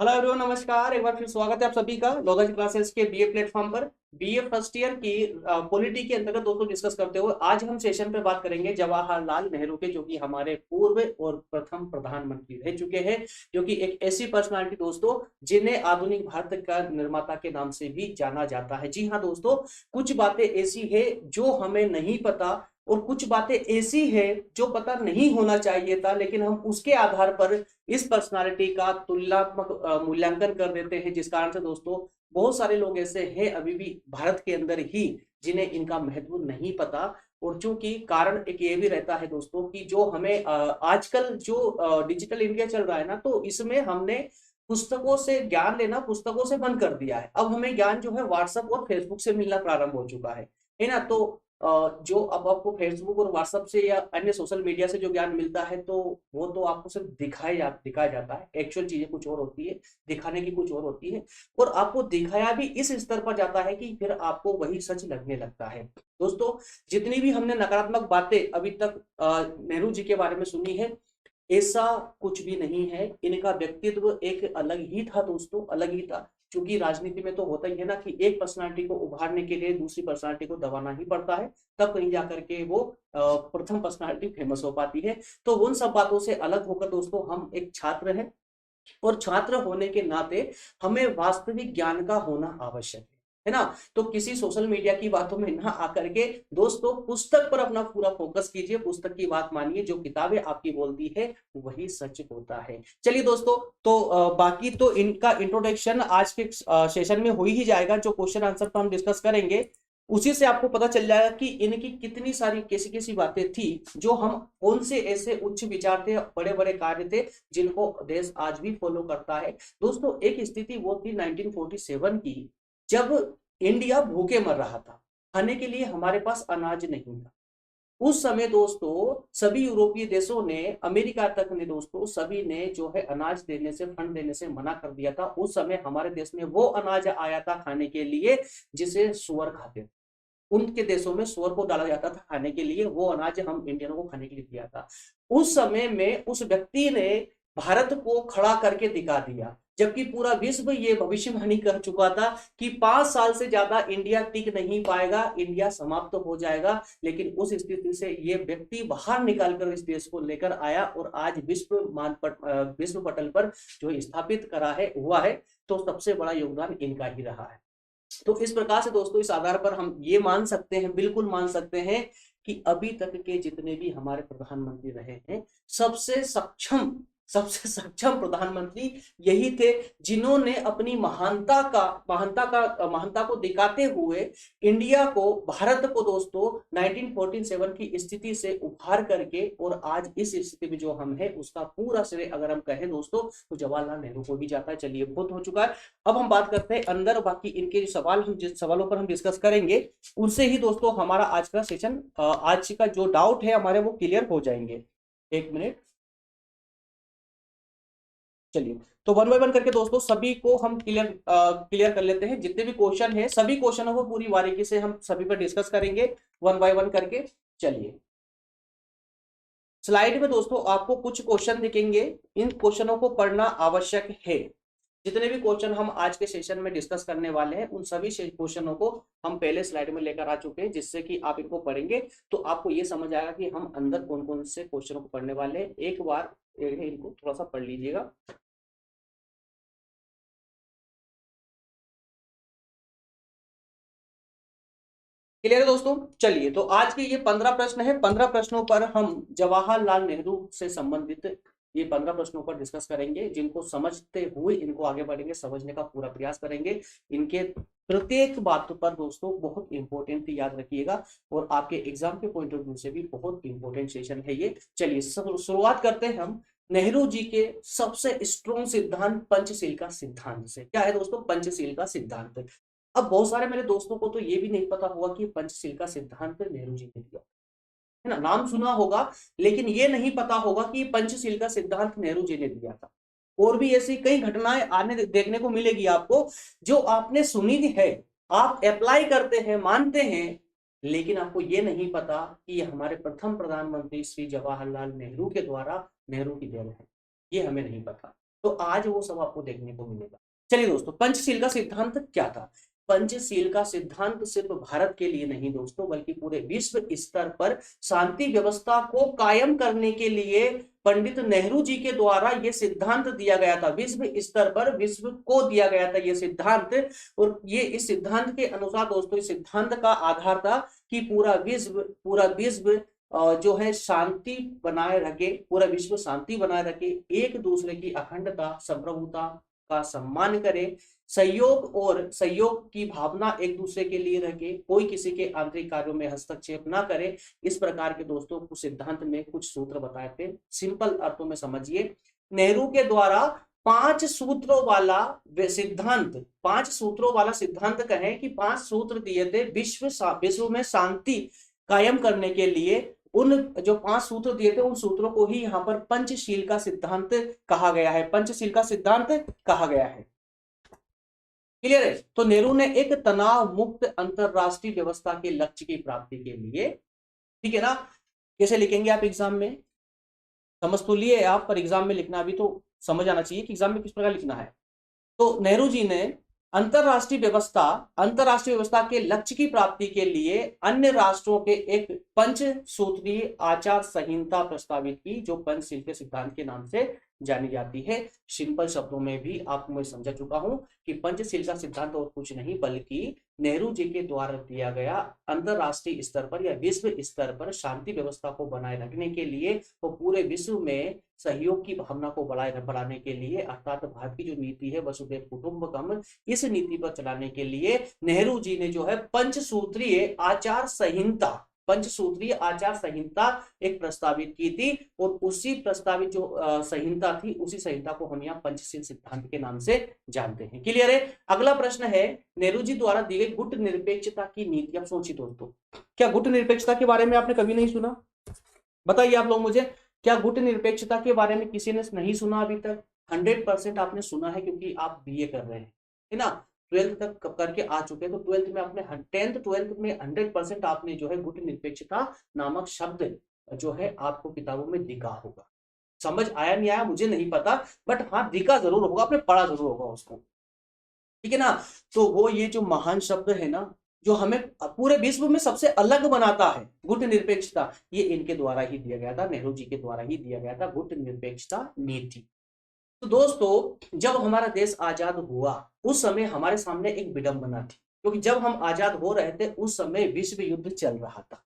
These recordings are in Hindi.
हेलो एवरीवन, नमस्कार। एक बार फिर स्वागत है आप सभी का लोगाजी क्लासेस के बीए प्लेटफॉर्म पर। बीए फर्स्ट ईयर की पॉलिटी के अंतर्गत दोस्तों डिस्कस करते हुए आज हम सेशन पे बात करेंगे जवाहरलाल नेहरू के, जो कि हमारे पूर्व और प्रथम प्रधानमंत्री रह चुके हैं, जो कि एक ऐसी पर्सनालिटी दोस्तों जिन्हें आधुनिक भारत का निर्माता के नाम से भी जाना जाता है। जी हाँ दोस्तों, कुछ बातें ऐसी है जो हमें नहीं पता और कुछ बातें ऐसी है जो पता नहीं होना चाहिए था, लेकिन हम उसके आधार पर इस पर्सनालिटी का तुलनात्मक मूल्यांकन कर देते हैं, जिस कारण से दोस्तों बहुत सारे लोग ऐसे हैं अभी भी भारत के अंदर ही जिन्हें इनका महत्व नहीं पता। और चूंकि कारण एक ये भी रहता है दोस्तों कि जो हमें आजकल जो डिजिटल इंडिया चल रहा है ना, तो इसमें हमने पुस्तकों से ज्ञान लेना पुस्तकों से बंद कर दिया है। अब हमें ज्ञान जो है व्हाट्सएप और फेसबुक से मिलना प्रारंभ हो चुका है ना। तो जो अब आपको फेसबुक और व्हाट्सएप से या अन्य सोशल मीडिया से जो ज्ञान मिलता है, तो वो तो आपको सिर्फ दिखाया जाता है। एक्चुअल चीजें कुछ और होती है, दिखाने की कुछ और होती है। और आपको दिखाया भी इस स्तर पर जाता है कि फिर आपको वही सच लगने लगता है। दोस्तों, जितनी भी हमने नकारात्मक बातें अभी तक नेहरू जी के बारे में सुनी है, ऐसा कुछ भी नहीं है। इनका व्यक्तित्व एक अलग ही था दोस्तों, अलग ही था। क्योंकि राजनीति में तो होता ही है ना कि एक पर्सनालिटी को उभारने के लिए दूसरी पर्सनालिटी को दबाना ही पड़ता है, तब कहीं जाकर के वो प्रथम पर्सनालिटी फेमस हो पाती है। तो उन सब बातों से अलग होकर दोस्तों हम एक छात्र हैं, और छात्र होने के नाते हमें वास्तविक ज्ञान का होना आवश्यक है ना। तो किसी सोशल मीडिया की बातों में ना आकर के दोस्तों पुस्तक पर अपना पूरा फोकस कीजिए, पुस्तक की बात मानिए, जो किताबें आपकी बोलती है वही सच होता है। चलिए दोस्तों, तो बाकी तो इनका इंट्रोडक्शन आज के सेशन में हो ही जाएगा। जो क्वेश्चन आंसर तो हम डिस्कस करेंगे, उसी से आपको पता चल जाएगा कि इनकी कितनी सारी कैसी कैसी बातें थी, जो हम कौन से ऐसे उच्च विचार थे, बड़े बड़े कार्य थे जिनको देश आज भी फॉलो करता है। दोस्तों, एक स्थिति वो थी 1947 की, जब इंडिया भूखे मर रहा था, खाने के लिए हमारे पास अनाज नहीं था। उस समय दोस्तों सभी यूरोपीय देशों ने, अमेरिका तक ने दोस्तों, सभी ने जो है अनाज देने से, फंड देने से मना कर दिया था। उस समय हमारे देश में वो अनाज आया था खाने के लिए जिसे सुअर खाते थे। उनके देशों में सुअर को डाला जाता था खाने के लिए, वो अनाज हम इंडियनों को खाने के लिए दिया था। उस समय में उस व्यक्ति ने भारत को खड़ा करके दिखा दिया, जबकि पूरा विश्व ये भविष्यवाणी कर चुका था कि 5 साल से ज्यादा इंडिया टिक नहीं पाएगा, इंडिया समाप्त हो जाएगा। लेकिन उस स्थिति से ये व्यक्ति बाहर निकालकर इस देश को लेकर आया और आज विश्व पटल पर जो स्थापित करा है हुआ है, तो सबसे बड़ा योगदान इनका ही रहा है। तो इस प्रकार से दोस्तों इस आधार पर हम ये मान सकते हैं, बिल्कुल मान सकते हैं कि अभी तक के जितने भी हमारे प्रधानमंत्री रहे हैं, सबसे सक्षम प्रधानमंत्री यही थे, जिन्होंने अपनी महानता को दिखाते हुए इंडिया को, भारत को दोस्तों 1947 की स्थिति से उभार करके और आज इस स्थिति में जो हम हैं, उसका पूरा श्रेय अगर हम कहें दोस्तों तो जवाहरलाल नेहरू को भी जाता है। चलिए, बहुत हो चुका है। अब हम बात करते हैं अंदर, बाकी इनके जो सवाल, हम जिस सवालों पर हम डिस्कस करेंगे उनसे ही दोस्तों हमारा आज का सेशन, आज का जो डाउट है हमारे वो क्लियर हो जाएंगे। एक मिनट, चलिए। तो वन बाय वन करके दोस्तों सभी को हम क्लियर कर लेते हैं। जितने भी क्वेश्चन है, सभी क्वेश्चनों को पूरी बारीकी से हम सभी पर डिस्कस करेंगे वन बाय वन करके। चलिए, स्लाइड में दोस्तों आपको कुछ क्वेश्चन दिखेंगे, इन क्वेश्चनों को पढ़ना आवश्यक है। जितने भी क्वेश्चन हम आज के सेशन में डिस्कस करने वाले हैं, उन सभी क्वेश्चनों को हम पहले स्लाइड में लेकर आ चुके हैं, जिससे कि आप इनको पढ़ेंगे तो आपको ये समझ आएगा कि हम अंदर कौन कौन से क्वेश्चनों को पढ़ने वाले हैं। एक बार इनको थोड़ा सा पढ़ लीजिएगा। क्लियर है दोस्तों? चलिए, तो आज के ये 15 प्रश्न है। 15 प्रश्नों पर हम जवाहरलाल नेहरू से संबंधित ये 15 प्रश्नों पर डिस्कस करेंगे, जिनको समझते हुए इनको आगे बढ़ेंगे, समझने का पूरा प्रयास करेंगे। इनके प्रत्येक बात पर दोस्तों बहुत इंपॉर्टेंट याद रखिएगा, और आपके एग्जाम के पॉइंट ऑफ व्यू से भी बहुत इंपॉर्टेंट सेशन है ये। चलिए, शुरुआत करते हैं हम नेहरू जी के सबसे स्ट्रॉन्ग सिद्धांत पंचशील का सिद्धांत से। क्या है दोस्तों? पंचशील का सिद्धांत। अब बहुत सारे मेरे दोस्तों को तो ये भी नहीं पता होगा कि पंचशील का सिद्धांत नेहरू जी ने दिया, है ना। नाम सुना होगा, लेकिन ये नहीं पता होगा कि पंचशील का सिद्धांत नेहरू जी ने दिया था। और भी ऐसी कई घटनाएं आने देखने को मिलेगी आपको, जो आपने सुनी है, आप अप्लाई करते हैं, मानते हैं, लेकिन आपको ये नहीं पता कि ये हमारे प्रथम प्रधानमंत्री श्री जवाहरलाल नेहरू के द्वारा नेहरू की देन है। ये हमें नहीं पता। तो आज वो सब आपको देखने को मिलेगा। चलिए दोस्तों, पंचशील का सिद्धांत क्या था? पंचशील का सिद्धांत सिर्फ भारत के लिए नहीं दोस्तों, बल्कि पूरे विश्व स्तर पर शांति व्यवस्था को कायम करने के लिए पंडित नेहरू जी के द्वारा यह सिद्धांत दिया गया था। विश्व स्तर पर विश्व को दिया गया था यह सिद्धांत। और ये इस सिद्धांत के अनुसार दोस्तों, इस सिद्धांत का आधार था कि पूरा विश्व जो है शांति बनाए रखे, पूरा विश्व शांति बनाए रखे, एक दूसरे की अखंडता संप्रभुता का सम्मान करे, सहयोग की भावना एक दूसरे के लिए रखे, कोई किसी के आंतरिक कार्यों में हस्तक्षेप ना करे। इस प्रकार के दोस्तों कुछ सिद्धांत में कुछ सूत्र बताए थे। सिंपल अर्थों में समझिए, नेहरू के द्वारा 5 सूत्रों वाला सिद्धांत, 5 सूत्रों वाला सिद्धांत कहें कि 5 सूत्र दिए थे विश्व में शांति कायम करने के लिए। उन जो 5 सूत्र दिए थे, उन सूत्रों को ही यहाँ पर पंचशील का सिद्धांत कहा गया है। पंचशील का सिद्धांत कहा गया है। क्लियर है? तो नेहरू ने एक तनाव मुक्त अंतरराष्ट्रीय व्यवस्था के लक्ष्य की प्राप्ति के लिए, ठीक है ना, कैसे लिखेंगे आप एग्जाम में, समझ तो लिए आप, पर एग्जाम में लिखना अभी तो समझ आना चाहिए कि एग्जाम में किस प्रकार लिखना है। तो नेहरू जी ने अंतरराष्ट्रीय व्यवस्था के लक्ष्य की प्राप्ति के लिए अन्य राष्ट्रों के एक पंच सूत्रीय आचार संहिता प्रस्तावित की, जो पंचशील के सिद्धांत के नाम से जानी जाती है। सिंपल शब्दों में भी आपको मैं समझा चुका हूं कि पंचशील का सिद्धांत और कुछ नहीं बल्कि नेहरू जी के द्वारा दिया गया अंतरराष्ट्रीय स्तर पर या विश्व स्तर पर शांति व्यवस्था को बनाए रखने के लिए और पूरे विश्व में सहयोग की भावना को बढ़ाने के लिए, अर्थात भारत की जो नीति है वसुधैव कुटुंबकम, इस नीति पर चलाने के लिए नेहरू जी ने जो है पंचसूत्रीय आचार संहिता एक प्रस्तावित की थी। और उसी प्रस्तावित जो संहिता थी, उसी संहिता को हम यहाँ पंचशील सिद्धांत के नाम से जानते हैं। क्लियर है? अगला प्रश्न है, नेहरू जी द्वारा दी गई गुट निरपेक्षता की नीति। अब सोचिए दोस्तों, क्या गुट निरपेक्षता के बारे में आपने कभी नहीं सुना? बताइए आप लोग मुझे, क्या गुट निरपेक्षता के बारे में किसी ने नहीं सुना अभी तक? 100% आपने सुना है, क्योंकि आप बीए कर रहे हैं, है ना, 12th तक करके आ चुके हैं। तो 12th में आपने 10th-12th में 100% आपने जो है गुट निरपेक्षता नामक शब्द जो है आपको किताबों में दिखा होगा। समझ आया नहीं आया मुझे नहीं पता, बट हाँ दिखा जरूर होगा, आपने पढ़ा जरूर होगा उसको, ठीक है ना। तो वो ये जो महान शब्द है ना, जो हमें पूरे विश्व में सबसे अलग बनाता है, गुट निरपेक्षता, ये इनके द्वारा ही दिया गया था, नेहरू जी के द्वारा ही दिया गया था, गुट निरपेक्षता नीति। तो दोस्तों, जब हमारा देश आजाद हुआ उस समय हमारे सामने एक विडंबना थी, क्योंकि जब हम आजाद हो रहे थे उस समय विश्व युद्ध चल रहा था।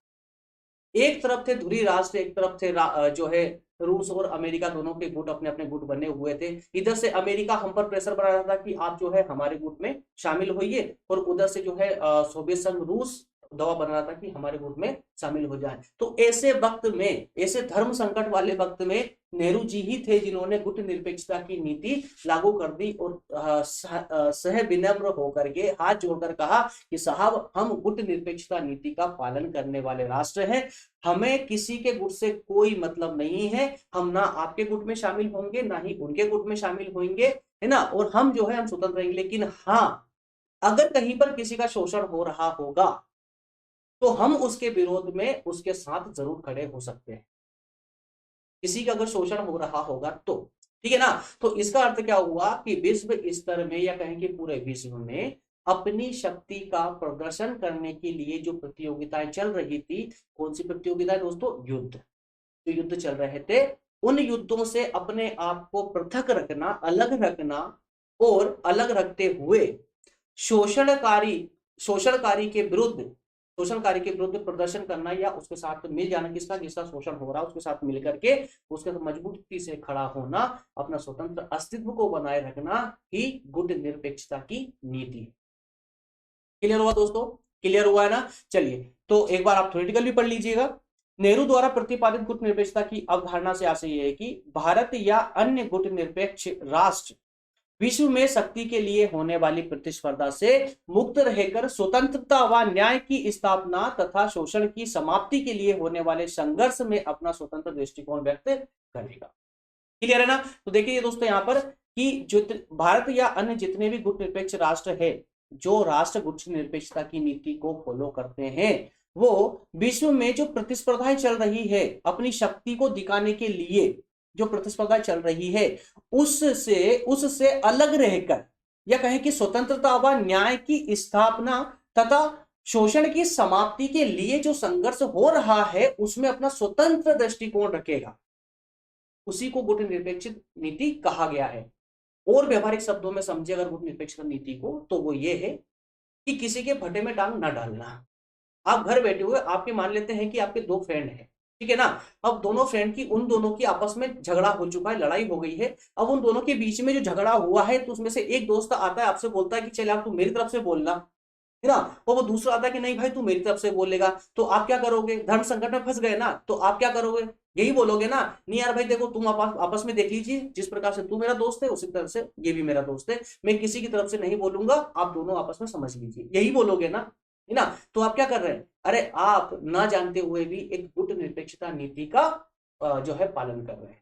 एक तरफ थे धुरी राष्ट्र, एक तरफ थे जो है रूस और अमेरिका, दोनों के गुट अपने अपने गुट बने हुए थे। इधर से अमेरिका हम पर प्रेशर बना रहा था कि आप जो है हमारे गुट में शामिल होइए, और उधर से जो है सोवियत संघ रूस दबाव बना रहा था कि हमारे गुट में शामिल हो जाए। तो ऐसे वक्त में, ऐसे धर्म संकट वाले वक्त में नेहरू जी ही थे जिन्होंने गुट निरपेक्षता की नीति लागू कर दी और सह विनम्र होकर के हाथ जोड़कर कहा कि साहब, हम गुट निरपेक्षता नीति का पालन करने वाले राष्ट्र हैं, हमें किसी के गुट से कोई मतलब नहीं है, हम ना आपके गुट में शामिल होंगे ना ही उनके गुट में शामिल होंगे, है ना, और हम जो है हम स्वतंत्र रहेंगे। लेकिन हाँ, अगर कहीं पर किसी का शोषण हो रहा होगा तो हम उसके विरोध में उसके साथ जरूर खड़े हो सकते हैं, किसी का अगर शोषण हो रहा होगा तो, ठीक है ना। तो इसका अर्थ क्या हुआ कि विश्व स्तर में या कहें कि पूरे विश्व में अपनी शक्ति का प्रदर्शन करने के लिए जो प्रतियोगिताएं चल रही थी, कौन सी प्रतियोगिताएं दोस्तों? युद्ध, जो युद्ध चल रहे थे, उन युद्धों से अपने आप को पृथक रखना, अलग रखना, और अलग रखते हुए शोषणकारी के विरुद्ध प्रदर्शन करना, या उसके साथ मिल जाना, जिसका शोषण हो रहा है उसके साथ मिलकर के उसके साथ मजबूती से खड़ा होना, अपना स्वतंत्र अस्तित्व को बनाए रखना ही गुट निरपेक्षता की नीति है। क्लियर हुआ दोस्तों? क्लियर हुआ है ना? चलिए, तो एक बार आप थ्योरेटिकल भी पढ़ लीजिएगा। नेहरू द्वारा प्रतिपादित गुट निरपेक्षता की अवधारणा से आशय यह है कि भारत या अन्य गुट निरपेक्ष राष्ट्र विश्व में शक्ति के लिए होने वाली प्रतिस्पर्धा से मुक्त रहकर स्वतंत्रता व न्याय की स्थापना तथा शोषण की समाप्ति के लिए होने वाले संघर्ष में अपना स्वतंत्र दृष्टिकोण व्यक्त करेगा। क्लियर है ना? तो देखिए दोस्तों, यहाँ पर कि जो भारत या अन्य जितने भी गुट निरपेक्ष राष्ट्र है, जो राष्ट्र गुट निरपेक्षता की नीति को फॉलो करते हैं, वो विश्व में जो प्रतिस्पर्धाएं चल रही है अपनी शक्ति को दिखाने के लिए, जो प्रतिस्पर्धा चल रही है उससे उससे अलग रहकर, या कहें कि स्वतंत्रता व न्याय की स्थापना तथा शोषण की समाप्ति के लिए जो संघर्ष हो रहा है उसमें अपना स्वतंत्र दृष्टिकोण रखेगा, उसी को गुटनिरपेक्ष नीति कहा गया है। और व्यवहारिक शब्दों में समझे अगर गुटनिरपेक्ष नीति को, तो वो ये है कि किसी के भट्टे में टांग ना डालना। आप घर बैठे हुए, आपके मान लेते हैं कि आपके दो फ्रेंड हैं, ठीक है ना। अब दोनों फ्रेंड की, उन दोनों की आपस में झगड़ा हो चुका है, लड़ाई हो गई है। अब उन दोनों के बीच में जो झगड़ा हुआ है, तो उसमें से एक दोस्त आता है, आपसे बोलता है कि चल आप तू मेरी तरफ से बोलना, है ना। और वो दूसरा आता है कि नहीं भाई तू मेरी तरफ से बोलेगा। तो आप क्या करोगे, धर्म संकट में फंस गए ना, तो आप क्या करोगे, यही बोलोगे ना, नहीं यार भाई देखो तुम आपस में देख लीजिए, जिस प्रकार से तू मेरा दोस्त है उसी तरह से ये भी मेरा दोस्त है, मैं किसी की तरफ से नहीं बोलूंगा, आप दोनों आपस में समझ लीजिए, यही बोलोगे ना, है ना। तो आप क्या कर रहे हैं, अरे आप ना जानते हुए भी एक गुटनिरपेक्षता नीति का जो है पालन कर रहे हैं,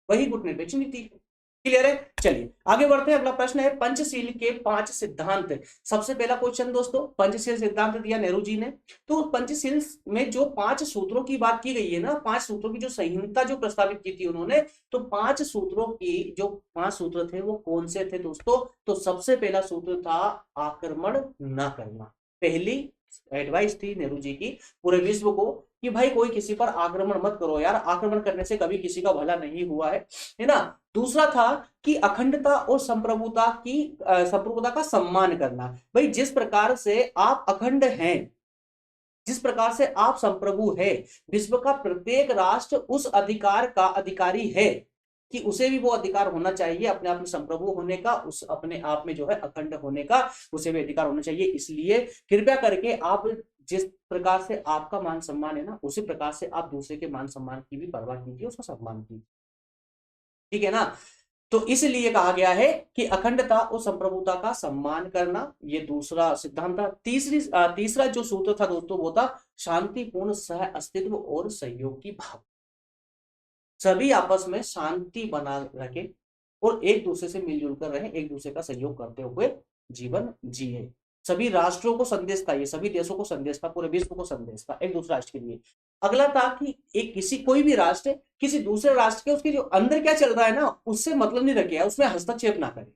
वही गुटनिरपेक्ष नीति है। क्लियर है। चलिए आगे बढ़ते हैं। अगला प्रश्न है पंचशील के 5 सिद्धांत। सबसे पहला क्वेश्चन दोस्तों, पंचशील सिद्धांत दिया नेहरू जी ने। तो पंचशील में जो 5 सूत्रों की बात की गई है ना, 5 सूत्रों की जो संहिता जो प्रस्तावित की थी उन्होंने, तो 5 सूत्रों की जो 5 सूत्र थे वो कौन से थे दोस्तों। तो सबसे पहला सूत्र था आक्रमण न करना। पहली एडवाइस थी नेहरू जी की पूरे विश्व को कि भाई कोई किसी पर आक्रमण मत करो यार, आक्रमण करने से कभी किसी का भला नहीं हुआ है ना। दूसरा था कि अखंडता और संप्रभुता का सम्मान करना। भाई जिस प्रकार से आप अखंड हैं, जिस प्रकार से आप संप्रभु है, विश्व का प्रत्येक राष्ट्र उस अधिकार का अधिकारी है कि उसे भी वो अधिकार होना चाहिए अपने आप में संप्रभु होने का, उस अपने आप में जो है अखंड होने का उसे भी अधिकार होना चाहिए। इसलिए कृपया करके आप जिस प्रकार से आपका मान सम्मान है ना, उसी प्रकार से आप दूसरे के मान सम्मान की भी परवाह कीजिए, उसका सम्मान कीजिए, ठीक है ना। तो इसलिए कहा गया है कि अखंडता और संप्रभुता का सम्मान करना, ये दूसरा सिद्धांत था। तीसरा जो सूत्र था दोस्तों वो था शांतिपूर्ण सह अस्तित्व और सहयोग की भावना। सभी आपस में शांति बना रखें और एक दूसरे से मिलजुल कर रहे, एक दूसरे का सहयोग करते हुए जीवन जिए। सभी राष्ट्रों को संदेश था, ये सभी देशों को संदेश था, पूरे विश्व को संदेश था एक दूसरे राष्ट्र के लिए। अगला था कि एक कोई भी राष्ट्र किसी दूसरे राष्ट्र के उसके जो अंदर क्या चल रहा है ना उससे मतलब नहीं रखे, उसमें हस्तक्षेप ना करे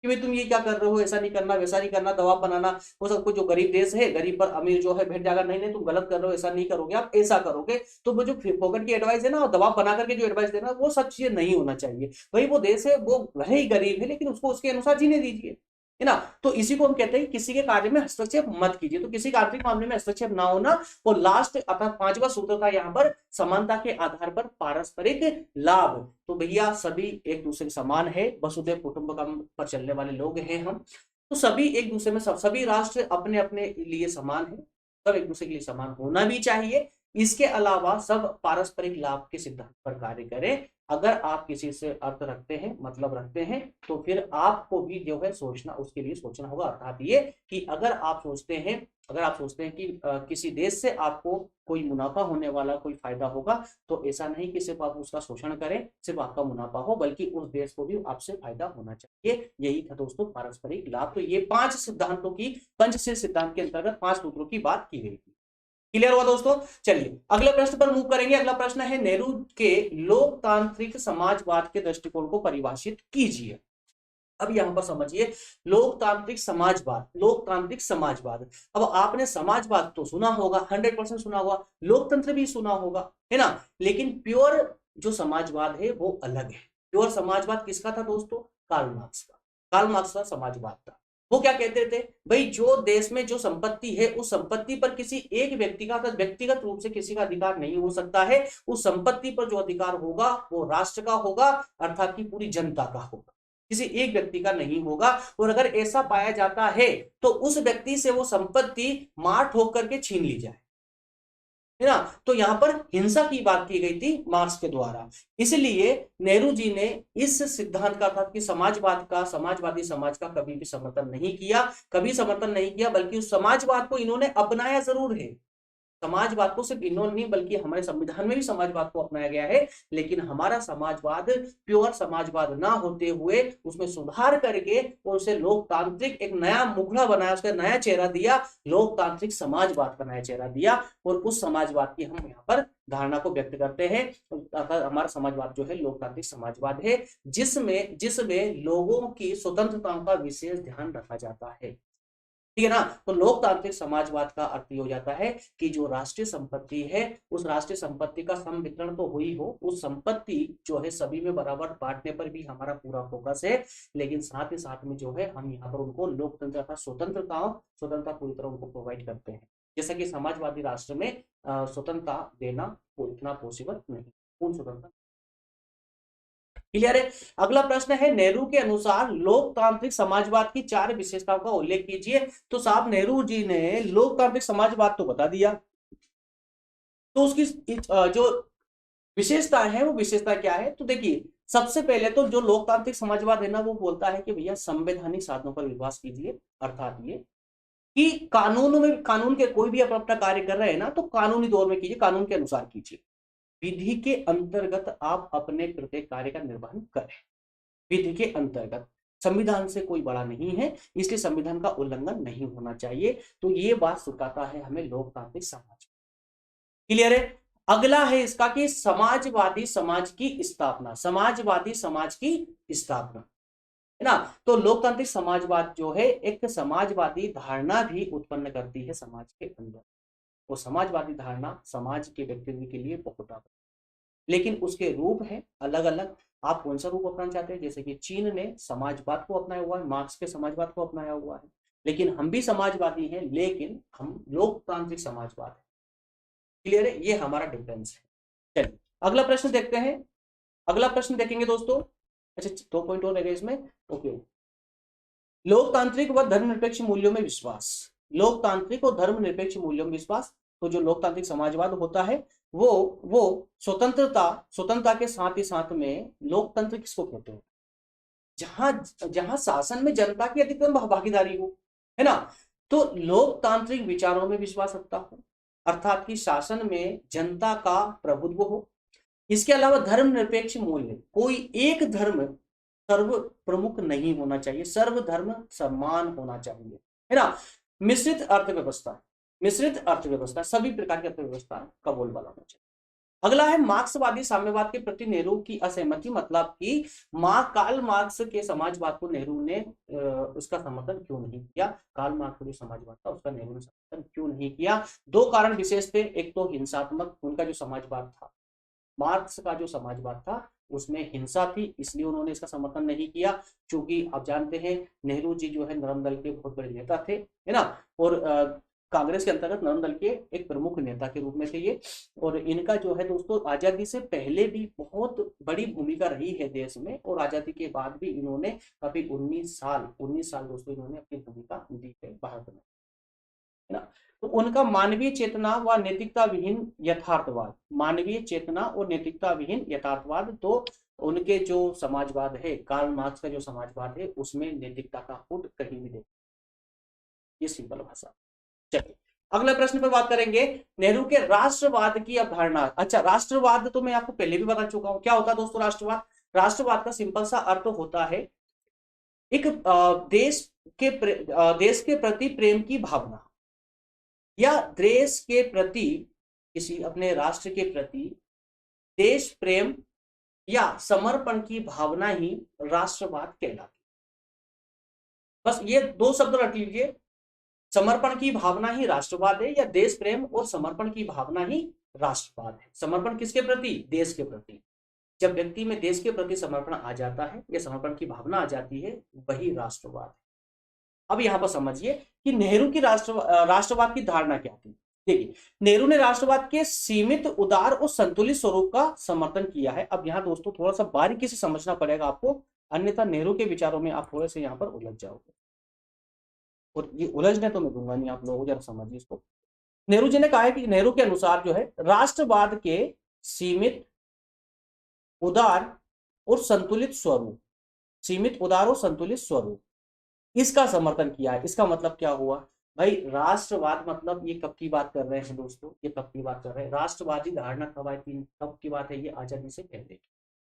कि भाई तुम ये क्या कर रहे हो, ऐसा नहीं करना, वैसा नहीं करना, दबाव बनाना। वो सबको जो गरीब देश है, गरीब पर अमीर जो है भेंट जाएगा, नहीं नहीं तुम गलत कर रहे हो, ऐसा नहीं करोगे, आप ऐसा करोगे। तो वो जो फोकट की एडवाइस है ना, दबाव बना करके जो एडवाइस देना, वो सब चीजें नहीं होना चाहिए। भाई वो देश है, वो भले ही गरीब है लेकिन उसको उसके अनुसार जीने दीजिए, है ना। तो इसी को हम कहते हैं किसी के कार्य में हस्तक्षेप मत कीजिए। तो किसी आंतरिक मामले में हस्तक्षेप ना होना। और लास्ट अर्थात 5वां सूत्र था यहाँ पर समानता के आधार पर पारस्परिक लाभ। तो भैया सभी एक दूसरे के समान है, वसुधैव कुटुंबकम पर चलने वाले लोग हैं हम। तो सभी एक दूसरे में सभी राष्ट्र अपने अपने लिए समान है, सब एक दूसरे के लिए समान होना भी चाहिए। इसके अलावा सब पारस्परिक लाभ के सिद्धांत पर कार्य करें। अगर आप किसी से अर्थ रखते हैं, मतलब रखते हैं, तो फिर आपको भी जो है सोचना, उसके लिए सोचना होगा। अर्थात ये कि अगर आप सोचते हैं कि किसी देश से आपको कोई मुनाफा होने वाला, कोई फायदा होगा, तो ऐसा नहीं कि सिर्फ आप उसका शोषण करें, सिर्फ आपका मुनाफा हो, बल्कि उस देश को भी आपसे फायदा होना चाहिए। यही था दोस्तों पारस्परिक लाभ। तो ये 5 सिद्धांतों की, पंचशील सिद्धांत के अंतर्गत 5 सूत्रों की बात की गई थी। क्लियर हुआ दोस्तों। चलिए अगले प्रश्न पर मूव करेंगे। अगला प्रश्न है नेहरू के लोकतांत्रिक समाजवाद के दृष्टिकोण को परिभाषित कीजिए। अब यहां पर समझिए, लोकतांत्रिक समाजवाद। अब आपने समाजवाद तो सुना होगा, 100% सुना होगा, लोकतंत्र भी सुना होगा, है ना। लेकिन प्योर जो समाजवाद है वो अलग है। प्योर समाजवाद किसका था दोस्तों, कार्ल मार्क्स का। कार्ल मार्क्स का समाजवाद था। वो क्या कहते थे, भाई जो देश में जो संपत्ति है, उस संपत्ति पर किसी एक व्यक्ति का व्यक्तिगत रूप से किसी का अधिकार नहीं हो सकता है। उस संपत्ति पर जो अधिकार होगा वो राष्ट्र का होगा, अर्थात की पूरी जनता का होगा, किसी एक व्यक्ति का नहीं होगा। और अगर ऐसा पाया जाता है तो उस व्यक्ति से वो संपत्ति मार ठोक करके छीन ली जाए, है ना। तो यहां पर हिंसा की बात की गई थी मार्क्स के द्वारा। इसलिए नेहरू जी ने इस सिद्धांत का, अर्थात कि समाजवाद का, समाजवादी समाज का कभी भी समर्थन नहीं किया, बल्कि उस समाजवाद को इन्होंने अपनाया जरूर है। समाजवाद को सिर्फ इन्होंने नहीं बल्कि हमारे संविधान में भी समाजवाद को अपनाया गया है। लेकिन हमारा समाजवाद प्योर समाजवाद ना होते हुए उसमें सुधार करके और उसे लोकतांत्रिक एक नया मुखड़ा बनाया, उसका नया चेहरा दिया, लोकतांत्रिक समाजवाद का नया चेहरा दिया। और उस समाजवाद की हम यहाँ पर धारणा को व्यक्त करते हैं। अर्थात हमारा समाजवाद जो है लोकतांत्रिक समाजवाद है, जिसमें जिसमें लोगों की स्वतंत्रताओं का विशेष ध्यान रखा जाता है। ठीक है ना। तो लोकतांत्रिक समाजवाद का अर्थ ये हो जाता है कि जो राष्ट्रीय संपत्ति है, उस राष्ट्रीय संपत्ति का सम वितरण तो हुई हो, उस संपत्ति जो है सभी में बराबर बांटने पर भी हमारा पूरा फोकस है, लेकिन साथ ही साथ में जो है हम यहाँ पर उनको लोकतंत्र का स्वतंत्रता पूरी तरह उनको प्रोवाइड करते हैं। जैसा कि समाजवादी राष्ट्र में स्वतंत्रता देना वो इतना पॉसिबल नहीं, पूर्ण स्वतंत्रता। क्लियर है। अगला प्रश्न है, नेहरू के अनुसार लोकतांत्रिक समाजवाद की 4 विशेषताओं का उल्लेख कीजिए। तो साहब नेहरू जी ने लोकतांत्रिक समाजवाद तो बता दिया, तो उसकी जो विशेषता है वो विशेषता क्या है? तो देखिए, सबसे पहले तो जो लोकतांत्रिक समाजवाद है ना, वो बोलता है कि भैया संवैधानिक साधनों पर विश्वास कीजिए। अर्थात ये कि कानून के कोई भी अपना कार्य कर रहे हैं ना, तो कानूनी तौर में कीजिए, कानून के अनुसार कीजिए, विधि के अंतर्गत आप अपने प्रत्येक कार्य का निर्वहन करें। विधि के अंतर्गत, संविधान से कोई बड़ा नहीं है, इसलिए संविधान का उल्लंघन नहीं होना चाहिए। तो ये बात सिखाता है हमें लोकतांत्रिक समाज। क्लियर है। अगला है इसका कि समाजवादी समाज की स्थापना, समाजवादी समाज की स्थापना, है ना। तो लोकतांत्रिक समाजवाद जो है एक समाजवादी धारणा भी उत्पन्न करती है समाज के अंदर। वो समाजवादी धारणा समाज के व्यक्तित्व के लिए बहुत आवश्यक, लेकिन उसके रूप हैं अलग अलग। आप कौन सा रूप अपनाना चाहते हैं? जैसे कि चीन ने समाजवाद को अपनाया हुआ है, मार्क्स के समाजवाद को अपनाया हुआ है, लेकिन हम भी समाजवादी हैं, लेकिन हम लोकतांत्रिक समाजवाद है। क्लियर है, ये हमारा डिफरेंस है। चलिए अगला प्रश्न देखते हैं। अगला प्रश्न देखेंगे दोस्तों। अच्छा 2 पॉइंट और रहेगा इसमें। ओके, लोकतांत्रिक व धर्मनिरपेक्ष मूल्यों में विश्वास। लोकतांत्रिक और धर्मनिरपेक्ष मूल्यों में विश्वास। तो जो लोकतांत्रिक समाजवाद होता है वो स्वतंत्रता के साथ ही साथ में, लोकतंत्र किसको कहते हैं? जहां जहां शासन में जनता की अधिकतम भागीदारी हो, है ना। तो लोकतांत्रिक विचारों में विश्वास रखता हूं, अर्थात कि शासन में जनता का प्रभुत्व हो। इसके अलावा धर्मनिरपेक्ष मूल्य, कोई एक धर्म सर्व प्रमुख नहीं होना चाहिए, सर्वधर्म सम्मान होना चाहिए, है ना। मिश्रित अर्थव्यवस्था, मिश्रित अर्थव्यवस्था, सभी प्रकार की अर्थव्यवस्था का बोलबाला होना चाहिए। अगला है मार्क्सवादी साम्यवाद के प्रति नेहरू की असहमति, मतलब कि कार्ल मार्क्स के समाजवाद को नेहरू ने उसका समर्थन क्यों नहीं किया? कार्ल मार्क्स का जो समाजवाद था उसका नेहरू ने समर्थन क्यों नहीं किया? 2 कारण विशेष थे। एक तो हिंसात्मक, उनका जो समाजवाद था, मार्क्स का जो समाजवाद था उसमें हिंसा थी, इसलिए उन्होंने इसका समर्थन नहीं किया। क्योंकि आप जानते हैं नेहरू जी जो है नरम दल के बहुत बड़े नेता थे, है ना, और कांग्रेस के अंतर्गत नरम दल के एक प्रमुख नेता के रूप में थे ये। और इनका जो है दोस्तों आजादी से पहले भी बहुत बड़ी भूमिका रही है देश में, और आजादी के बाद भी इन्होंने कभी 19 साल दोस्तों इन्होंने अपनी भूमिका दी है भारत में, है ना। तो उनका मानवीय चेतना व नैतिकता विहीन यथार्थवाद, मानवीय चेतना और नैतिकता विहीन यथार्थवाद, तो उनके जो समाजवाद है, कार्ल मार्क्स का जो समाजवाद है, उसमें नैतिकता का खुद कहीं भी देखा, ये सिंपल भाषा। चलिए अगला प्रश्न पर बात करेंगे, नेहरू के राष्ट्रवाद की अवधारणा। अच्छा, राष्ट्रवाद तो मैं आपको पहले भी बता चुका हूं, क्या होता है दोस्तों राष्ट्रवाद? राष्ट्रवाद का सिंपल सा अर्थ होता है एक देश के प्रति प्रेम की भावना, या देश के प्रति, किसी अपने राष्ट्र के प्रति देश प्रेम या समर्पण की भावना ही राष्ट्रवाद कहलाती। बस ये 2 शब्द रख लीजिए, समर्पण की भावना ही राष्ट्रवाद है, या देश प्रेम और समर्पण की भावना ही राष्ट्रवाद है। समर्पण किसके प्रति? देश के प्रति। जब व्यक्ति में देश के प्रति समर्पण आ जाता है या समर्पण की भावना आ जाती है, वही राष्ट्रवाद है। अब यहां पर समझिए कि नेहरू की राष्ट्रवाद की धारणा क्या थी। देखिए, नेहरू ने राष्ट्रवाद के सीमित, उदार और संतुलित स्वरूप का समर्थन किया है। अब यहाँ दोस्तों थोड़ा सा बारीकी से समझना पड़ेगा आपको, अन्यथा नेहरू के विचारों में आप थोड़े से यहाँ पर उलझ जाओगे, और ये उलझने तो मैं दूंगा नहीं, आप लोग जरा समझिए इसको। नेहरू जी ने कहा है कि नेहरू के अनुसार जो है राष्ट्रवाद के सीमित, उदार और संतुलित स्वरूप, सीमित, उदार और संतुलित स्वरूप, इसका समर्थन किया है। इसका मतलब क्या हुआ भाई? राष्ट्रवाद मतलब ये कब की बात कर रहे हैं दोस्तों? ये कब की बात कर रहे हैं? राष्ट्रवादी धारणा कब आई थी, कब की बात है? ये आजादी से पहले की,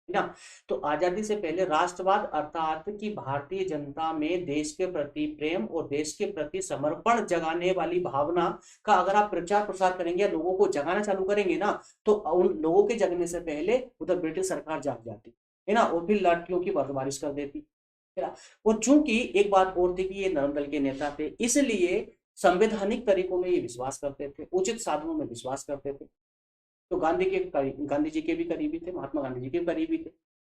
है ना। तो आजादी से पहले राष्ट्रवाद अर्थात कि भारतीय जनता में देश के प्रति प्रेम और देश के प्रति समर्पण जगाने वाली भावना का अगर आप प्रचार प्रसार करेंगे या लोगों को जगाना चालू करेंगे ना, तो उन लोगों के जगने से पहले उधर ब्रिटिश सरकार जाग जाती है ना, और फिर लाठियों की बर्फबारिश कर देती है ना। और चूंकि एक बात और थी कि ये नरम दल के नेता थे, इसलिए संवैधानिक तरीकों में ये विश्वास करते थे, उचित साधनों में विश्वास करते थे। तो गांधी जी के भी करीबी थे, महात्मा गांधी जी के भी करीबी थे,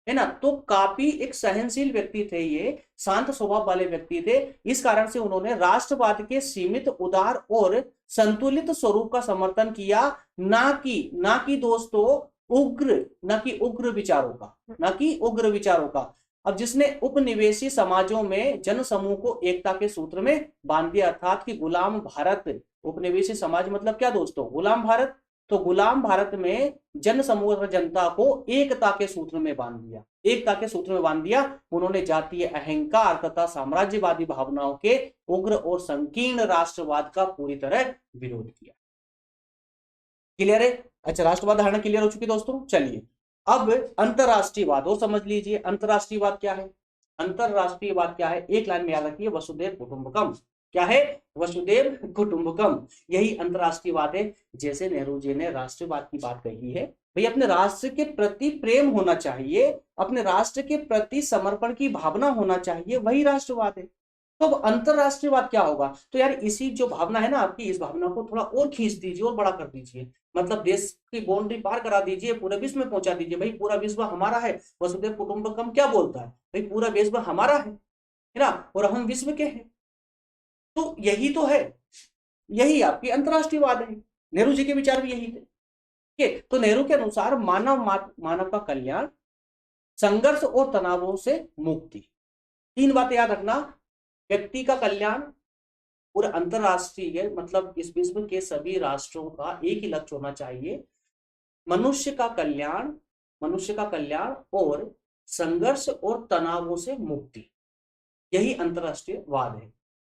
है ना। तो काफी एक सहनशील व्यक्ति थे, ये शांत स्वभाव वाले व्यक्ति थे। इस कारण से उन्होंने राष्ट्रवाद के सीमित, उदार और संतुलित स्वरूप का समर्थन किया, ना कि दोस्तों उग्र, ना कि उग्र विचारों का, ना कि उग्र विचारों का। अब जिसने उपनिवेशी समाजों में जन समूह को एकता के सूत्र में बांध दिया, अर्थात कि गुलाम भारत, उपनिवेशी समाज मतलब क्या दोस्तों, गुलाम भारत। तो गुलाम भारत में जन समूह जनता को एकता के सूत्र में बांध दिया, एकता के सूत्र में बांध दिया। उन्होंने जातीय अहंकार तथा साम्राज्यवादी भावनाओं के उग्र और संकीर्ण राष्ट्रवाद का पूरी तरह विरोध किया। क्लियर है? अच्छा, राष्ट्रवाद धारणा क्लियर हो चुकी दोस्तों। चलिए अब अंतरराष्ट्रीयवाद और समझ लीजिए। अंतरराष्ट्रीयवाद क्या है? अंतरराष्ट्रीयवाद क्या है? एक लाइन में याद रखिए, वसुधैव कुटुंबकम। क्या है? वसुधैव कुटुंबकम, यही अंतरराष्ट्रीयवाद है। जैसे नेहरू जी ने राष्ट्रवाद की बात कही है, भाई अपने राष्ट्र के प्रति प्रेम होना चाहिए, अपने राष्ट्र के प्रति समर्पण की भावना होना चाहिए, वही राष्ट्रवाद है। तो अब अंतरराष्ट्रीयवाद क्या होगा? तो यार इसी जो भावना है ना आपकी, इस भावना को थोड़ा और खींच दीजिए और बड़ा कर दीजिए, मतलब देश की बाउंड्री पार करा दीजिए, पूरे विश्व में पहुंचा दीजिए। भाई पूरा विश्व हमारा है, वसुधैव कुटुंबकम क्या बोलता है? भाई पूरा विश्व हमारा है ना, और हम विश्व के हैं। तो यही तो है, यही आपकी अंतरराष्ट्रीयवाद है। नेहरू जी के विचार भी यही थे। ठीक है, तो नेहरू के अनुसार मानव का कल्याण, संघर्ष और तनावों से मुक्ति, तीन बातें याद रखना। व्यक्ति का कल्याण, पूरे अंतरराष्ट्रीय मतलब इस विश्व के सभी राष्ट्रों का एक ही लक्ष्य होना चाहिए, मनुष्य का कल्याण, मनुष्य का कल्याण और संघर्ष और तनावों से मुक्ति, यही अंतरराष्ट्रीयवाद है।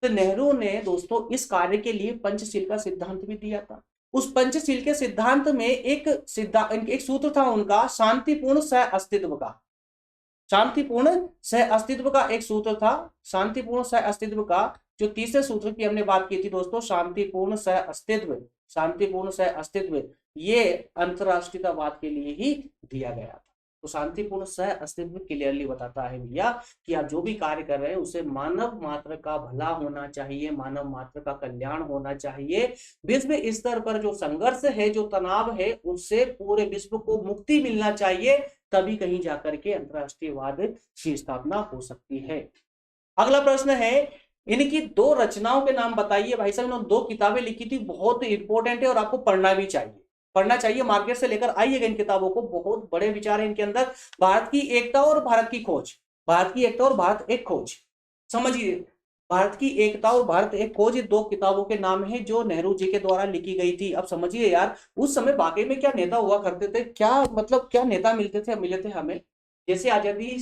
तो नेहरू ने दोस्तों इस कार्य के लिए पंचशील का सिद्धांत भी दिया था। उस पंचशील के सिद्धांत में एक सूत्र था उनका, शांतिपूर्ण सह अस्तित्व का। शांतिपूर्ण सह अस्तित्व का एक सूत्र था, शांतिपूर्ण सह अस्तित्व का। जो तीसरे सूत्र की हमने बात की थी दोस्तों, शांतिपूर्ण सह अस्तित्व, शांतिपूर्ण सह अस्तित्व, ये अंतरराष्ट्रीयवाद के लिए ही दिया गया था। तो शांतिपूर्ण सह अस्तित्व क्लियरली बताता है भैया कि आप जो भी कार्य कर रहे हैं उसे मानव मात्र का भला होना चाहिए, मानव मात्र का कल्याण होना चाहिए। विश्व स्तर पर जो संघर्ष है, जो तनाव है, उससे पूरे विश्व को मुक्ति मिलना चाहिए, तभी कहीं जाकर के अंतरराष्ट्रीयवाद की स्थापना हो सकती है। अगला प्रश्न है, इनकी दो रचनाओं के नाम बताइए। भाई साहब इन्होंने दो किताबें लिखी थी, बहुत इंपॉर्टेंट है और आपको पढ़ना भी चाहिए, पढ़ना चाहिए। मार्केट से लेकर आइएगा इन किताबों को, बहुत बड़े विचार है इनके अंदर। भारत की एकता और भारत की खोज, भारत की एकता और भारत एक खोज, समझिए। भारत की एकता और भारत एक खोज, दो किताबों के नाम है जो नेहरू जी के द्वारा लिखी गई थी। अब समझिए यार, उस समय वाकई में क्या नेता हुआ करते थे, क्या मतलब क्या नेता मिले थे हमें। जैसे आजादी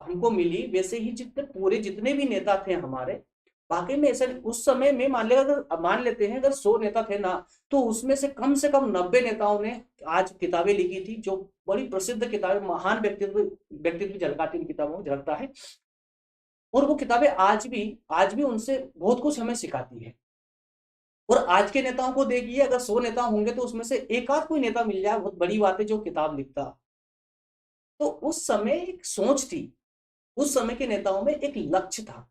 हमको मिली, वैसे ही जितने भी नेता थे हमारे, वाकई में ऐसा उस समय में मान लेते हैं अगर 100 नेता थे ना, तो उसमें से कम 90 नेताओं ने आज किताबें लिखी थी, जो बड़ी प्रसिद्ध किताबें, महान व्यक्तित्व झलकाती इन किताबों में झलकता है। और वो किताबें आज भी उनसे बहुत कुछ हमें सिखाती है। और आज के नेताओं को देखिए, अगर 100 नेता होंगे तो उसमें से एक आध कोई नेता मिल जाए, बहुत बड़ी बात है, जो किताब लिखता। तो उस समय एक सोच थी, उस समय के नेताओं में एक लक्ष्य था,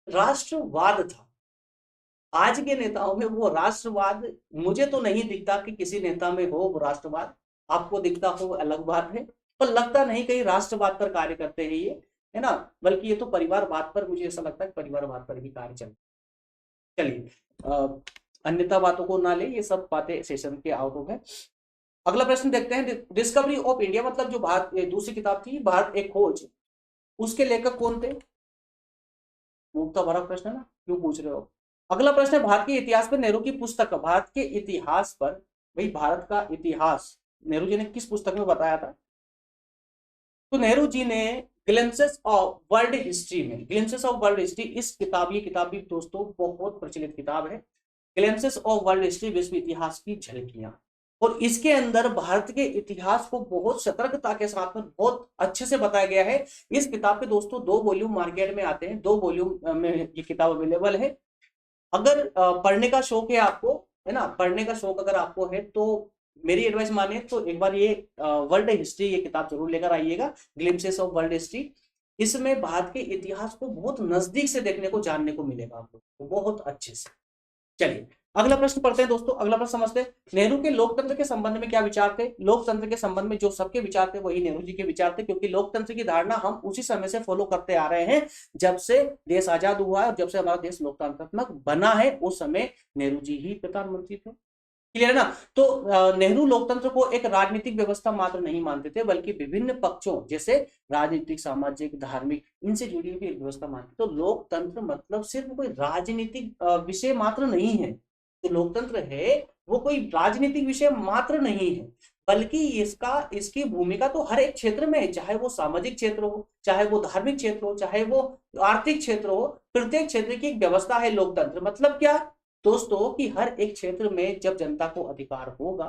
राष्ट्रवाद था। आज के नेताओं में वो राष्ट्रवाद मुझे तो नहीं दिखता कि किसी नेता में हो वो राष्ट्रवाद, आपको दिखता हो अलग बात है, पर लगता नहीं कहीं राष्ट्रवाद पर कार्य करते हैं ये, है ना। बल्कि ये तो परिवारवाद पर, मुझे ऐसा लगता है परिवारवाद पर भी कार्य चल। चलिए अन्यथा बातों को ना ले, ये सब बातें सेशन के आउट ऑफ है। अगला प्रश्न देखते हैं, डिस्कवरी ऑफ इंडिया, मतलब जो भारत, दूसरी किताब थी भारत एक खोज, उसके लेखक कौन थे? मुक्ता भरा प्रश्न है ना, क्यों पूछ रहे हो? अगला प्रश्न है, भारत के इतिहास पर नेहरू की पुस्तक, भारत के इतिहास पर, भाई भारत का इतिहास नेहरू जी ने किस पुस्तक में बताया था? तो नेहरू जी ने ग्लिम्पसेस ऑफ वर्ल्ड हिस्ट्री में, ग्लिम्पसेस ऑफ वर्ल्ड हिस्ट्री, इस किताब, ये किताब भी दोस्तों बहुत प्रचलित किताब है। ग्लिम्पसेस ऑफ वर्ल्ड हिस्ट्री, विश्व इतिहास की झलकियां, और इसके अंदर भारत के इतिहास को बहुत सतर्कता के साथ में बहुत अच्छे से बताया गया है। इस किताब के दोस्तों 2 वॉल्यूम मार्केट में आते हैं, 2 वॉल्यूम में ये किताब अवेलेबल है। अगर पढ़ने का शौक है आपको, है ना, पढ़ने का शौक अगर आपको है तो मेरी एडवाइस माने तो एक बार ये वर्ल्ड हिस्ट्री ये किताब जरूर लेकर आइएगा, ग्लिम्पसेस ऑफ वर्ल्ड हिस्ट्री। इसमें भारत के इतिहास को बहुत नजदीक से देखने को जानने को मिलेगा आपको, बहुत अच्छे से। चलिए अगला प्रश्न पढ़ते हैं दोस्तों, अगला प्रश्न समझते हैं। नेहरू के लोकतंत्र के संबंध में क्या विचार थे? लोकतंत्र के संबंध में जो सबके विचार थे वही नेहरू जी के विचार थे, क्योंकि लोकतंत्र की धारणा हम उसी समय से फॉलो करते आ रहे हैं जब से देश आजाद हुआ है और जब से हमारा देश लोकतांत्रिक बना है, उस समय नेहरू जी ही प्रधानमंत्री थे। क्लियर है ना? तो नेहरू लोकतंत्र को एक राजनीतिक व्यवस्था मात्र नहीं मानते थे, बल्कि विभिन्न पक्षों जैसे राजनीतिक, सामाजिक, धार्मिक, इनसे जुड़ी हुई एक व्यवस्था मानते। तो लोकतंत्र मतलब सिर्फ कोई राजनीतिक विषय मात्र नहीं है। जो लोकतंत्र है वो कोई राजनीतिक विषय मात्र नहीं है, बल्कि इसकी भूमिका तो हर एक क्षेत्र में है, चाहे वो सामाजिक क्षेत्र हो, चाहे वो धार्मिक क्षेत्र हो, चाहे वो आर्थिक क्षेत्र हो, प्रत्येक क्षेत्र की एक व्यवस्था है लोकतंत्र। मतलब क्या दोस्तों कि हर एक क्षेत्र में जब जनता को अधिकार होगा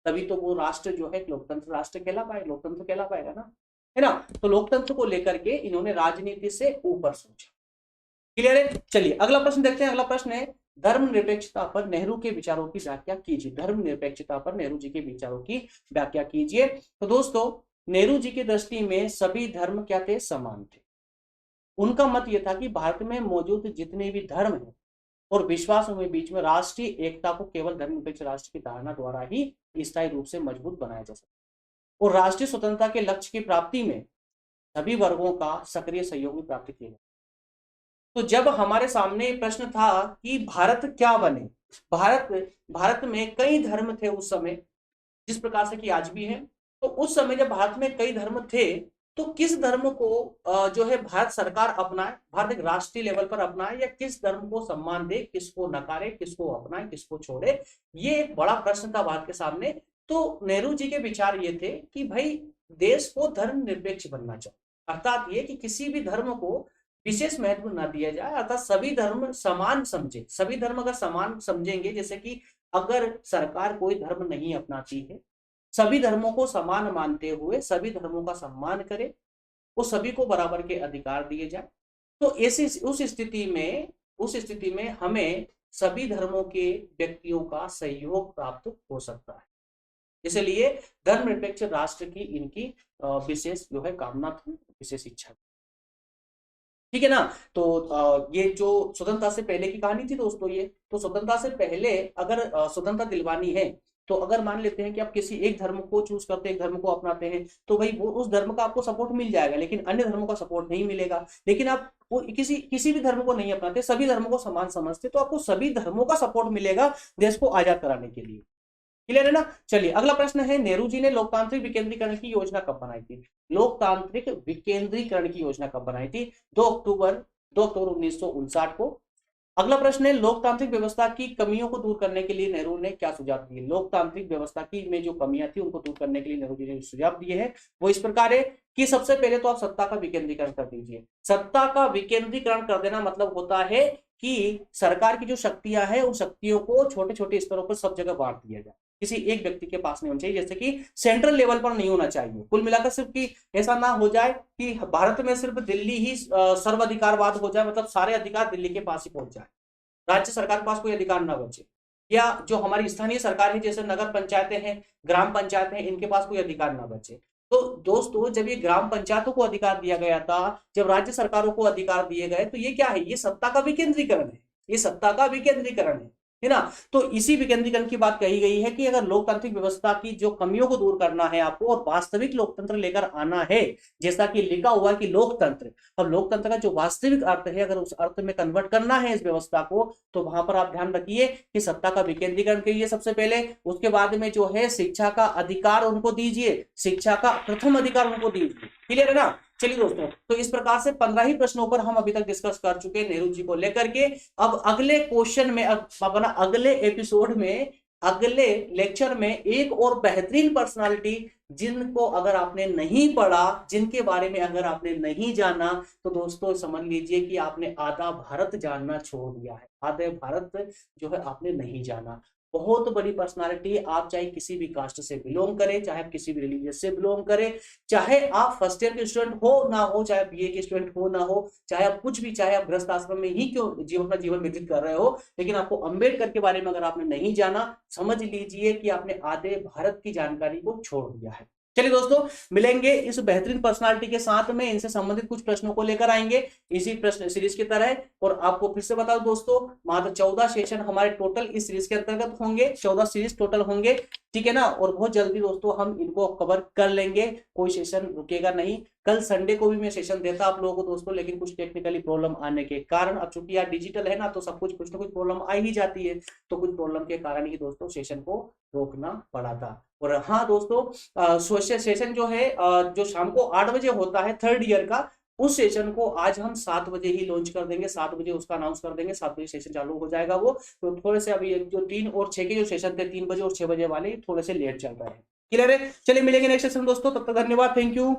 तभी तो वो राष्ट्र जो है लोकतंत्र राष्ट्र कहला पाएगा, लोकतंत्र कहला पाएगा ना, है ना। तो लोकतंत्र को लेकर के इन्होंने राजनीति से ऊपर सोचा। क्लियर है? चलिए अगला प्रश्न देखते हैं। अगला प्रश्न है धर्मनिरपेक्षता पर नेहरू के विचारों की व्याख्या कीजिए। धर्मनिरपेक्षता पर नेहरू जी के विचारों की व्याख्या कीजिए। तो दोस्तों नेहरू जी की दृष्टि में सभी धर्म क्या थे? समान थे। उनका मत यह था कि भारत में मौजूद जितने भी धर्म हैं और विश्वासों के बीच में राष्ट्रीय एकता को केवल धर्मनिरपेक्ष राष्ट्र की धारणा द्वारा ही स्थायी रूप से मजबूत बनाया जा सकता, और राष्ट्रीय स्वतंत्रता के लक्ष्य की प्राप्ति में सभी वर्गों का सक्रिय सहयोग भी प्राप्त किया जाए। तो जब हमारे सामने प्रश्न था कि भारत क्या बने, भारत में कई धर्म थे उस समय, जिस प्रकार से कि आज भी है। तो उस समय जब भारत में कई धर्म थे तो किस धर्म को जो है भारत सरकार अपनाए, भारत एक राष्ट्रीय लेवल पर अपनाए, या किस धर्म को सम्मान दे, किसको नकारे, किसको अपनाए, किसको छोड़े, ये एक बड़ा प्रश्न था भारत के सामने। तो नेहरू जी के विचार ये थे कि भाई देश को धर्मनिरपेक्ष बनना चाहिए, अर्थात ये कि किसी भी धर्म को विशेष महत्व न दिया जाए, अर्थात सभी धर्म समान समझे। सभी धर्म अगर समान समझेंगे, जैसे कि अगर सरकार कोई धर्म नहीं अपनाती है, सभी धर्मों को समान मानते हुए सभी धर्मों का सम्मान करे, वो सभी को बराबर के अधिकार दिए जाए, तो ऐसी उस स्थिति में हमें सभी धर्मों के व्यक्तियों का सहयोग प्राप्त हो सकता है। इसलिए धर्मनिरपेक्ष राष्ट्र की इनकी विशेष जो है कामना थी, विशेष इच्छा थी। ठीक है ना? तो ये जो स्वतंत्रता से पहले की कहानी थी दोस्तों, ये तो स्वतंत्रता से पहले अगर स्वतंत्रता दिलवानी है तो अगर मान लेते हैं कि आप किसी एक धर्म को चूज करते हैं, एक धर्म को अपनाते हैं, तो भाई वो उस धर्म का आपको सपोर्ट मिल जाएगा, लेकिन अन्य धर्मों का सपोर्ट नहीं मिलेगा। लेकिन आप वो किसी भी धर्म को नहीं अपनाते, सभी धर्मों को समान समझते, तो आपको सभी धर्मों का सपोर्ट मिलेगा देश को आजाद कराने के लिए। क्लियर है ना? चलिए अगला प्रश्न है नेहरू जी ने लोकतांत्रिक विकेंद्रीकरण की योजना कब बनाई थी? लोकतांत्रिक विकेंद्रीकरण की योजना कब बनाई थी? 2 अक्टूबर 1959 को। अगला प्रश्न है लोकतांत्रिक व्यवस्था की कमियों को दूर करने के लिए नेहरू ने क्या सुझाव दिए? लोकतांत्रिक व्यवस्था की में जो कमियां थी उनको दूर करने के लिए नेहरू जी ने सुझाव दिए हैं वो इस प्रकार है कि सबसे पहले तो आप सत्ता का विकेंद्रीकरण कर दीजिए। सत्ता का विकेंद्रीकरण कर देना मतलब होता है कि सरकार की जो शक्तियां हैं उन शक्तियों को छोटे छोटे स्तरों पर सब जगह बांट दिया जाए, किसी एक व्यक्ति के पास नहीं होना चाहिए, जैसे कि सेंट्रल लेवल पर नहीं होना चाहिए। कुल मिलाकर सिर्फ कि ऐसा ना हो जाए कि भारत में सिर्फ दिल्ली ही सर्वाधिकारवाद हो जाए, मतलब सारे अधिकार दिल्ली के पास ही पहुंच जाए, राज्य सरकार के पास कोई अधिकार ना बचे, या जो हमारी स्थानीय सरकार है जैसे नगर पंचायतें हैं, ग्राम पंचायतें हैं, इनके पास कोई अधिकार ना बचे। तो दोस्तों जब ये ग्राम पंचायतों को अधिकार दिया गया था, जब राज्य सरकारों को अधिकार दिए गए, तो ये क्या है? ये सत्ता का विकेंद्रीकरण है, ये सत्ता का विकेंद्रीकरण है ना? तो इसी विकेंद्रीकरण की बात कही गई है कि अगर लोकतांत्रिक व्यवस्था की जो कमियों को दूर करना है आपको और वास्तविक लोकतंत्र लेकर आना है, जैसा कि लिखा हुआ है कि लोकतंत्र, अब लोकतंत्र का जो वास्तविक अर्थ है अगर उस अर्थ में कन्वर्ट करना है इस व्यवस्था को, तो वहां पर आप ध्यान रखिए कि सत्ता का विकेंद्रीकरण करिए सबसे पहले, उसके बाद में जो है शिक्षा का अधिकार उनको दीजिए, शिक्षा का प्रथम अधिकार उनको दीजिए। क्लियर है ना? चलिए दोस्तों, तो इस प्रकार से 15 ही प्रश्नों पर हम अभी तक डिस्कस कर चुके हैं नेहरू जी को लेकर के। अब अगले क्वेश्चन में, अपना अगले एपिसोड में, अगले लेक्चर में एक और बेहतरीन पर्सनालिटी जिनको अगर आपने नहीं पढ़ा, जिनके बारे में अगर आपने नहीं जाना, तो दोस्तों समझ लीजिए कि आपने आधा भारत जानना छोड़ दिया है, आधे भारत जो है आपने नहीं जाना। बहुत बड़ी पर्सनालिटी। आप चाहे किसी भी कास्ट से बिलोंग करें, चाहे आप किसी भी रिलीजियस से बिलोंग करें, चाहे आप फर्स्ट ईयर के स्टूडेंट हो ना हो, चाहे बीए के स्टूडेंट हो ना हो, चाहे आप कुछ भी, चाहे आप गृहस्थ आश्रम में ही क्यों अपना जीवन व्यतीत कर रहे हो, लेकिन आपको अंबेडकर के बारे में अगर आपने नहीं जाना, समझ लीजिए कि आपने आधे भारत की जानकारी को छोड़ दिया है। चलिए दोस्तों, मिलेंगे इस बेहतरीन पर्सनालिटी के साथ में, इनसे संबंधित कुछ प्रश्नों को लेकर आएंगे इसी प्रश्न सीरीज की तरह। और आपको फिर से बता दूं दोस्तों, मात्र 14 सेशन हमारे टोटल इस सीरीज के अंतर्गत होंगे, 14 सीरीज टोटल होंगे, ठीक है ना। और बहुत जल्दी दोस्तों हम इनको कवर कर लेंगे, कोई सेशन रुकेगा नहीं। कल संडे को भी मैं सेशन देता आप लोगों को दोस्तों, लेकिन कुछ टेक्निकली प्रॉब्लम आने के कारण, अब चूंकि यार डिजिटल है ना, तो सब कुछ ना कुछ प्रॉब्लम आ ही जाती है, तो कुछ प्रॉब्लम के कारण ही दोस्तों सेशन को रोकना पड़ा था। और हाँ दोस्तों, सेशन जो है जो शाम को 8 बजे होता है थर्ड ईयर का, उस सेशन को आज हम 7 बजे ही लॉन्च कर देंगे, 7 बजे उसका अनाउंस कर देंगे, 7 बजे सेशन चालू हो जाएगा वो। तो थोड़े से अभी जो 3 और 6 के जो सेशन थे, 3 बजे और 6 बजे वाले थोड़े से लेट चल रहे हैं। क्लियर है? चलिए मिलेंगे नेक्स्ट सेशन दोस्तों, तब तक धन्यवाद, थैंक यू।